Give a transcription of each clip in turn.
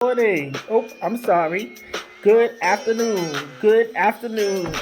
Morning. Oh, I'm sorry. Good afternoon. Good afternoon.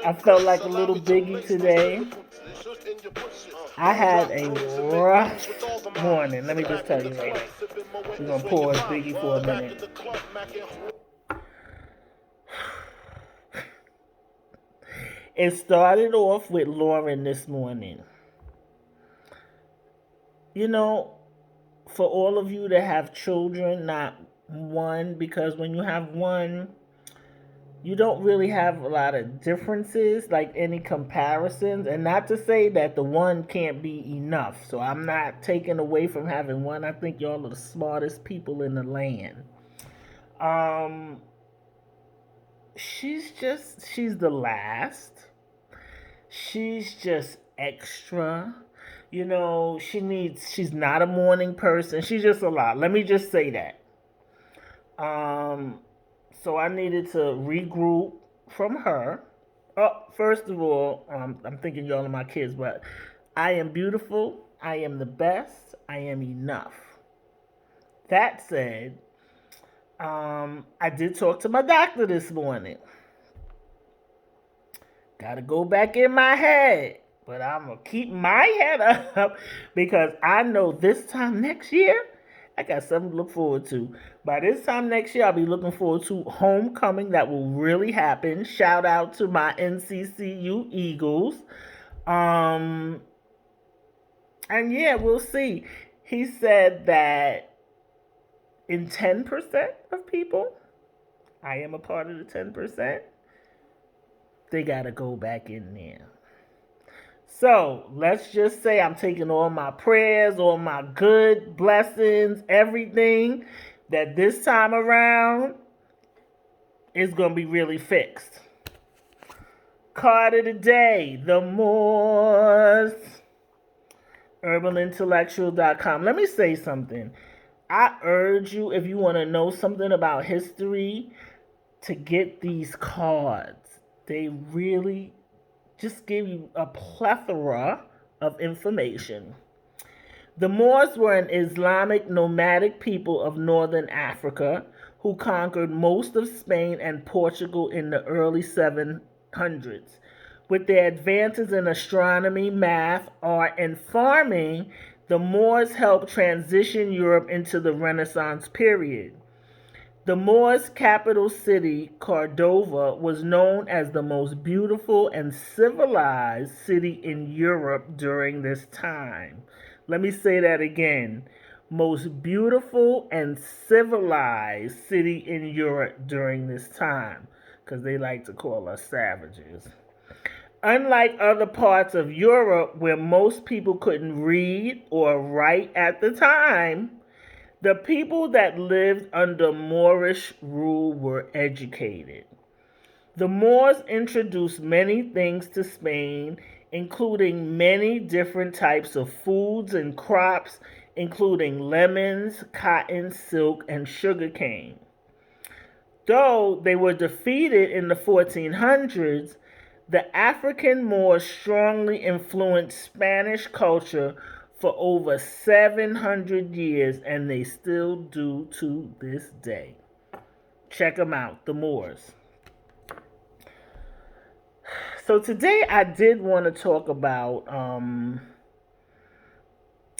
I felt like a little Biggie today. I had a rough morning. Let me just tell you right now. We're going to pause Biggie for a minute. It started off with Lauren this morning. You know, for all of you that have children, not one, because when you have one, you don't really have a lot of differences, like any comparisons. And not to say that the one can't be enough. So I'm not taking away from having one. I think y'all are the smartest people in the land. Um, she's the last. She's just extra. She's not a morning person. She's just a lot. Let me just say that. Um, so I needed to regroup from her. First of all, I'm thinking y'all are my kids, but I am beautiful. I am the best. I am enough. That said, I did talk to my doctor this morning. Got to go back in my head, but I'm going to keep my head up because I know this time next year, I got something to look forward to. By this time next year, I'll be looking forward to homecoming that will really happen. Shout out to my NCCU Eagles. And yeah, we'll see. He said that in 10% of people, I am a part of the 10%, they got to go back in there. So let's just say I'm taking all my prayers, all my good blessings, everything that this time around is going to be really fixed. Card of the day, the Moors. Urbanintellectual.com. Let me say something. I urge you, if you want to know something about history, to get these cards. They really just give you a plethora of information. The Moors were an Islamic nomadic people of northern Africa who conquered most of Spain and Portugal in the early 700s. With their advances in astronomy, math, art, and farming, the Moors helped transition Europe into the Renaissance period. The Moors' capital city, Cordova, was known as the most beautiful and civilized city in Europe during this time. Let me say that again. Most beautiful and civilized city in Europe during this time, because they like to call us savages. Unlike other parts of Europe where most people couldn't read or write at the time, the people that lived under Moorish rule were educated. The Moors introduced many things to Spain, including many different types of foods and crops, including lemons, cotton, silk, and sugarcane. Though they were defeated in the 1400s, the African Moors strongly influenced Spanish culture for over 700 years, and they still do to this day. Check them out, the Moors. So today I did want to talk about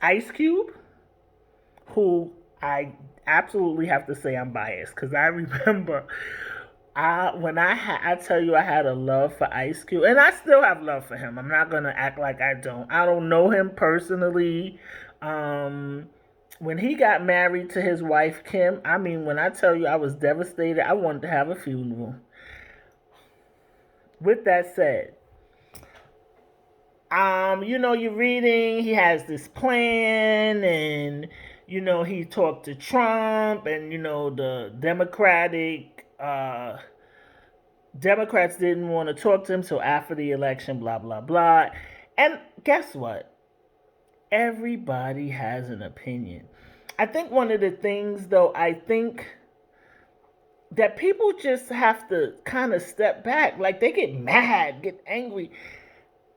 Ice Cube, who I absolutely have to say I'm biased because I remember I tell you I had a love for Ice Cube, and I still have love for him. I'm not gonna act like I don't. I don't know him personally. When he got married to his wife Kim, I mean, when I tell you I was devastated, I wanted to have a funeral. With that said, you're reading, he has this plan, and he talked to Trump, and the Democrats didn't want to talk to him till after the election, blah blah blah. And guess what? Everybody has an opinion. I think one of the things, though, I think that people just have to kind of step back. Like, they get mad, get angry.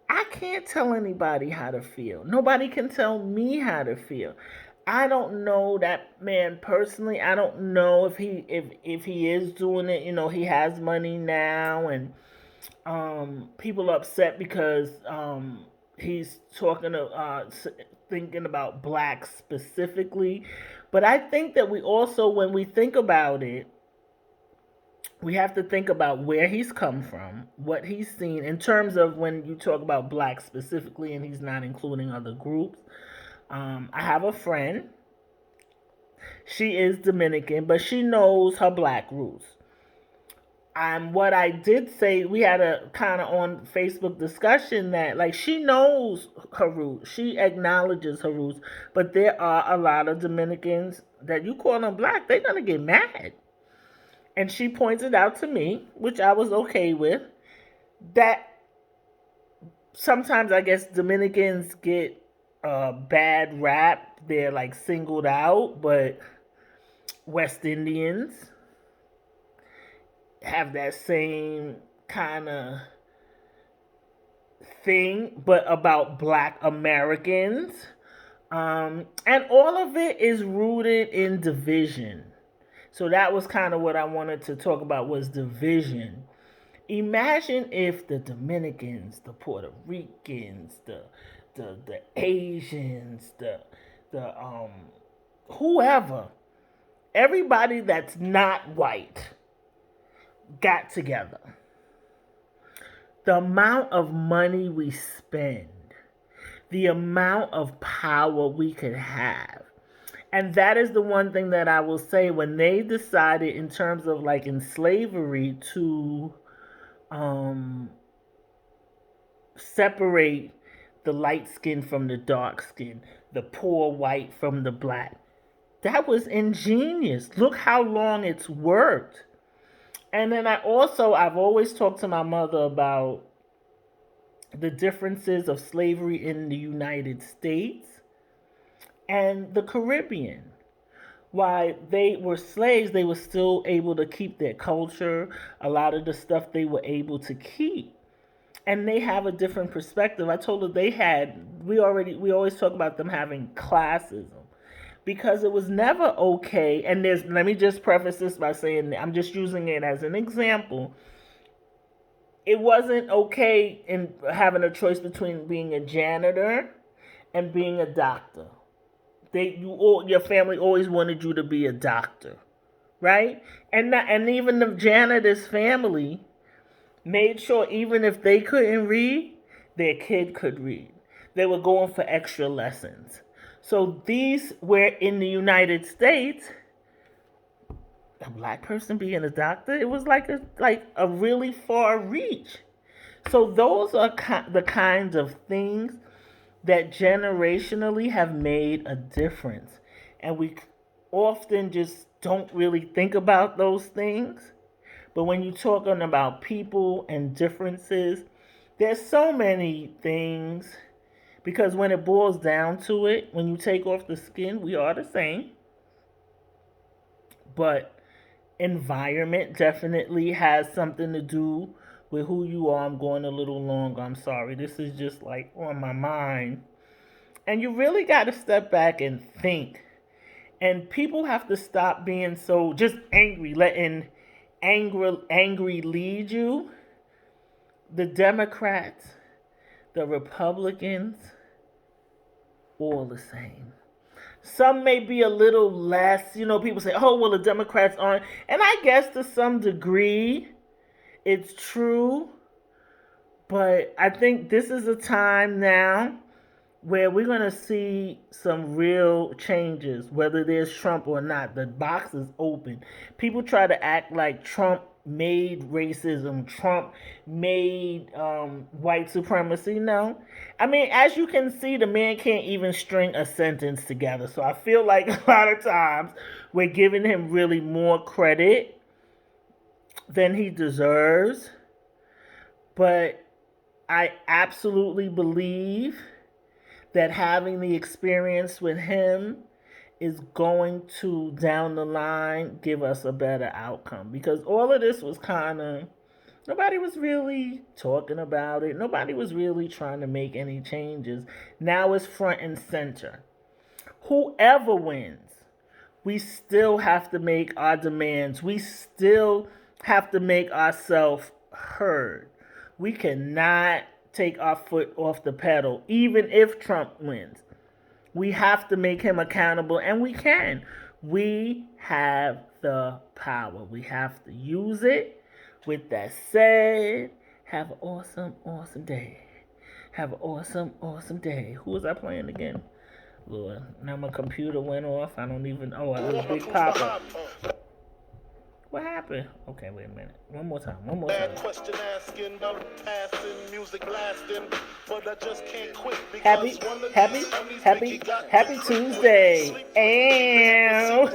I can't tell anybody how to feel. Nobody can tell me how to feel. I don't know that man personally. I don't know if he is doing it. You know, he has money now, and people are upset because he's talking to thinking about blacks specifically. But I think that we also, when we think about it, we have to think about where he's come from, what he's seen in terms of when you talk about blacks specifically, and he's not including other groups. I have a friend. She is Dominican, but she knows her black roots. What I did say, we had a kind of on Facebook discussion that like she knows her roots, she acknowledges her roots, but there are a lot of Dominicans that you call them black, they're gonna get mad. And she pointed out to me, which I was okay with, that sometimes I guess Dominicans get a bad rap. They're like singled out, but West Indians have that same kind of thing, but about Black Americans. And all of it is rooted in division. So that was kind of what I wanted to talk about, was division. Imagine if the Dominicans, the Puerto Ricans, the Asians, the whoever, everybody that's not white got together. The amount of money we spend, the amount of power we could have. And that is the one thing that I will say, when they decided in terms of like in slavery to separate the light skin from the dark skin, the poor white from the black. That was ingenious. Look how long it's worked. And then I've always talked to my mother about the differences of slavery in the United States and the Caribbean. While they were slaves, they were still able to keep their culture, a lot of the stuff they were able to keep. And they have a different perspective. I told her we always talk about them having classism, because it was never okay. And let me just preface this by saying, I'm just using it as an example. It wasn't okay in having a choice between being a janitor and being a doctor. Your family always wanted you to be a doctor, right? And even the janitor's family made sure even if they couldn't read, their kid could read. They were going for extra lessons. So these were in the United States. A black person being a doctor, it was like a really far reach. So those are the kinds of things that generationally have made a difference. And we often just don't really think about those things. But when you're talking about people and differences, there's so many things. Because when it boils down to it, when you take off the skin, we are the same. But environment definitely has something to do with who you are. I'm going a little long. I'm sorry. This is just like on my mind. And you really got to step back and think. And people have to stop being so just angry, letting angry lead you. The Democrats, the Republicans, all the same. Some may be a little less, people say, oh, well, the Democrats aren't. And I guess to some degree, it's true. But I think this is a time now where we're going to see some real changes, whether there's Trump or not. The box is open. People try to act like Trump made racism, Trump made white supremacy. No. I mean, as you can see, the man can't even string a sentence together. So I feel like a lot of times we're giving him really more credit than he deserves. But I absolutely believe that having the experience with him is going to, down the line, give us a better outcome. Because all of this was nobody was really talking about it. Nobody was really trying to make any changes. Now it's front and center. Whoever wins, we still have to make our demands. We still have to make ourselves heard. We cannot take our foot off the pedal, even if Trump wins. We have to make him accountable, and we can. We have the power. We have to use it. With that said, have an awesome, awesome day. Have an awesome, awesome day. Who was I playing again? Lord, now my computer went off. I don't even. Oh, I did a big pop up. What happened? Okay, wait a minute. One more time. Bad question asking, passing, music lasting, but I just can't quit Happy Tuesday. And